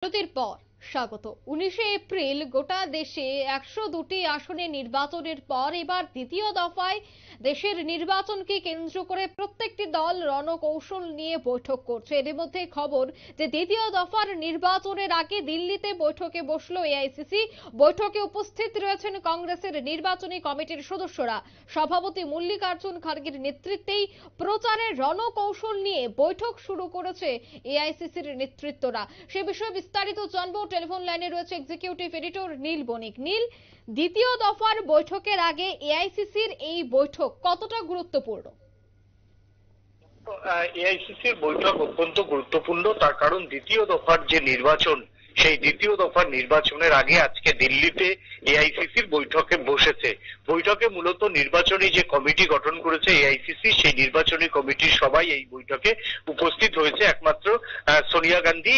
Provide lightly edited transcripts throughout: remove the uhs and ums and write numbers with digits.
বিরতির পর স্বাগত। 19শে এপ্রিল গোটা দেশে 102টি আসনে নির্বাচনের পর এবার দ্বিতীয় দফায় দেশের নির্বাচনকে কেন্দ্র করে প্রত্যেকটি দল রণকৌশল নিয়ে বৈঠক করছে। এর মধ্যে খবর যে দ্বিতীয় দফার নির্বাচনের আগে দিল্লিতে বৈঠকে বসলো এআইসিসি। বৈঠকে উপস্থিত রয়েছেন কংগ্রেসের নির্বাচনী কমিটির সদস্যরা। সভাপতি মল্লিকার্জুন খার্গের নেতৃত্বেই প্রচারের রণকৌশল নিয়ে বৈঠক শুরু করেছে এআইসিসির নেতৃত্বরা। সে বিষয়ে বিস্তারিত জানবো। টেলিফোন লাইনে রয়েছে এক্সিকিউটিভ এডিটর নীল বণিক। নীল, দ্বিতীয় দফার বৈঠকের আগে এআইসিসির এই বৈঠক কতটা গুরুত্বপূর্ণ? এআইসিসির বৈঠক অত্যন্ত গুরুত্বপূর্ণ, তার কারণ দ্বিতীয় দফার যে নির্বাচন, সেই দ্বিতীয় দফার নির্বাচনের আগে আজকে দিল্লিতে এআইসিসির বৈঠকে বসেছে। বৈঠকে মূলত নির্বাচনী যে কমিটি গঠন করেছে এআইসিসি, সেই নির্বাচনী কমিটির সবাই এই বৈঠকে উপস্থিত হয়েছে। একমাত্র সোনিয়া গান্ধী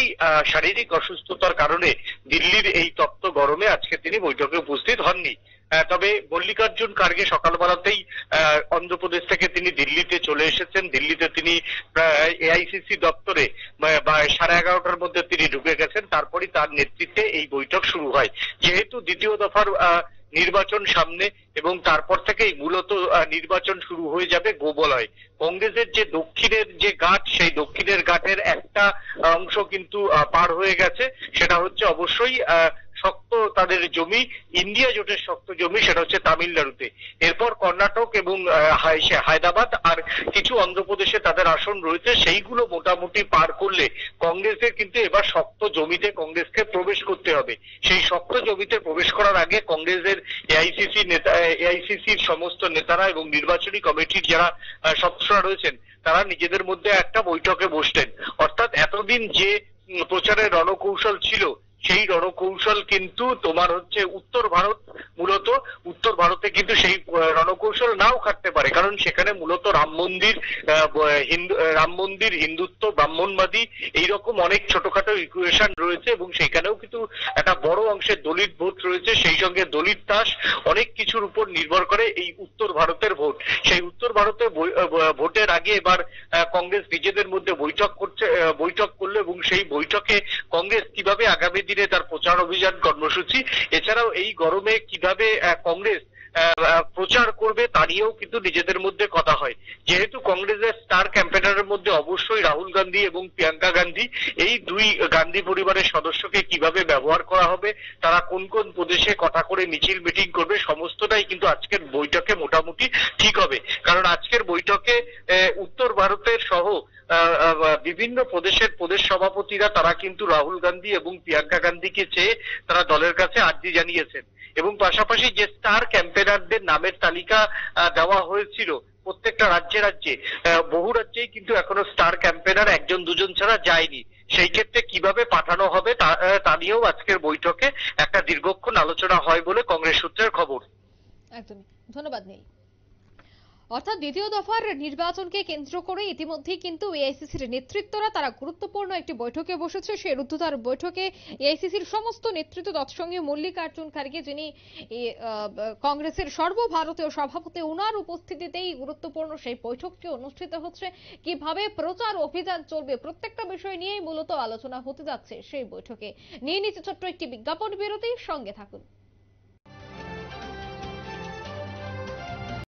শারীরিক অসুস্থতার কারণে দিল্লির এই তপ্ত গরমে আজকে তিনি বৈঠকে উপস্থিত হননি। তবে মল্লিকার্জুন খার্গে সকালবেলাতেই অন্ধ্রপ্রদেশ থেকে তিনি দিল্লিতে চলে এসেছেন। দিল্লিতে তিনি এআইসিসি দপ্তরে 11:30টার মধ্যে তিনি ঢুকে গেছেন। তারপরে তার নেতৃত্বে এই বৈঠক শুরু হয়। যেহেতু দ্বিতীয় দফার নির্বাচন সামনে এবং তারপর থেকেই মূলত নির্বাচন শুরু হয়ে যাবে গোবলয়। কংগ্রেসের যে দক্ষিণের যে ঘাট, সেই দক্ষিণের ঘাটের একটা অংশ কিন্তু পার হয়ে গেছে। সেটা হচ্ছে অবশ্যই শক্ত তাদের জমি, ইন্ডিয়া জোটের শক্ত জমি, সেটা হচ্ছে তামিলনাড়ুতে। এরপর কর্ণাটক এবং হায়দ্রাবাদ আর কিছু অন্ধ্রপ্রদেশে তাদের আসন রয়েছে। সেইগুলো মোটামুটি পার করলে কংগ্রেসের কিন্তু এবার শক্ত জমিতে কংগ্রেসকে প্রবেশ করতে হবে। সেই শক্ত জমিতে প্রবেশ করার আগে কংগ্রেসের এআইসিসির সমস্ত নেতারা এবং নির্বাচনী কমিটির যারা সদস্যরা রয়েছেন, তারা নিজেদের মধ্যে একটা বৈঠকে বসলেন। অর্থাৎ এতদিন যে প্রচারের রণকৌশল ছিল, সেই রণকৌশল কিন্তু তোমার হচ্ছে উত্তর ভারত, মূলত উত্তর ভারতে কিন্তু সেই রণকৌশল নাও খাটতে পারে, কারণ সেখানে মূলত রাম মন্দির, হিন্দুত্ব, ব্রাহ্মণবাদী এইরকম অনেক ছোটখাটো ইকুয়েশন রয়েছে এবং সেখানেও কিন্তু একটা বড় অংশের দলিত ভোট রয়েছে। সেই সঙ্গে দলিত দাস অনেক কিছুর উপর নির্ভর করে এই উত্তর ভারতের ভোট। সেই উত্তর ভারতের ভোটের আগে এবার কংগ্রেস নিজেদের মধ্যে বৈঠক করলো এবং সেই বৈঠকে কংগ্রেস কিভাবে আগামী দিনে তার প্রচার অভিযান কর্মসূচি, এছাড়াও এই গরমে কিভাবে কংগ্রেস প্রচার করবে তা নিয়েও কিন্তু নিজেদের মধ্যে কথা হয়। যেহেতু কংগ্রেসের স্টার ক্যাম্পেনারের মধ্যে অবশ্যই রাহুল গান্ধী এবং প্রিয়াঙ্কা গান্ধী, এই দুই গান্ধী পরিবারের সদস্যকে কিভাবে ব্যবহার করা হবে, তারা কোন কোন প্রদেশে কটা করে মিছিল মিটিং করবে, সমস্তটাই কিন্তু আজকের বৈঠকে মোটামুটি ঠিক হবে। কারণ আজকের বৈঠকে উত্তর ভারতের সহ বিভিন্ন প্রদেশের প্রদেশ সভাপতিরা তারা কিন্তু রাহুল গান্ধী এবং প্রিয়াঙ্কা গান্ধীকে চেয়ে তারা দলের কাছে আর্জি জানিয়েছেন এবং পাশাপাশি যে স্টার ক্যাম্পেনারদের নামের তালিকা দেওয়া হয়েছিল প্রত্যেকটা রাজ্যে বহু রাজ্যেই কিন্তু এখনো স্টার ক্যাম্পেনার একজন দুজন ছাড়া যায়নি। সেই ক্ষেত্রে কিভাবে পাঠানো হবে তা নিয়েও আজকের বৈঠকে একটা দীর্ঘক্ষণ আলোচনা হয় বলে কংগ্রেস সূত্রের খবর। একদমই, ধন্যবাদ নীল। অর্থাৎ দ্বিতীয় দফার নির্বাচনকে কেন্দ্র করে ইতিমধ্যেই কিন্তু এআইসিসির নেতৃত্বরা তারা গুরুত্বপূর্ণ একটি বৈঠকে বসেছে। সেই রুদ্ধদ্বার বৈঠকে এআইসিসির সমস্ত নেতৃত্ব, তৎসঙ্গে মল্লিকার্জুন খার্গে, যিনি কংগ্রেসের সর্বভারতীয় সভাপতি, ওনার উপস্থিতিতেই গুরুত্বপূর্ণ সেই বৈঠকটি অনুষ্ঠিত হচ্ছে। কিভাবে প্রচার অভিযান চলবে, প্রত্যেকটা বিষয় নিয়েই মূলত আলোচনা হতে যাচ্ছে সেই বৈঠকে। নিয়ে নিচ্ছে ছোট্ট একটি বিজ্ঞাপন বিরতি, সঙ্গে থাকুন।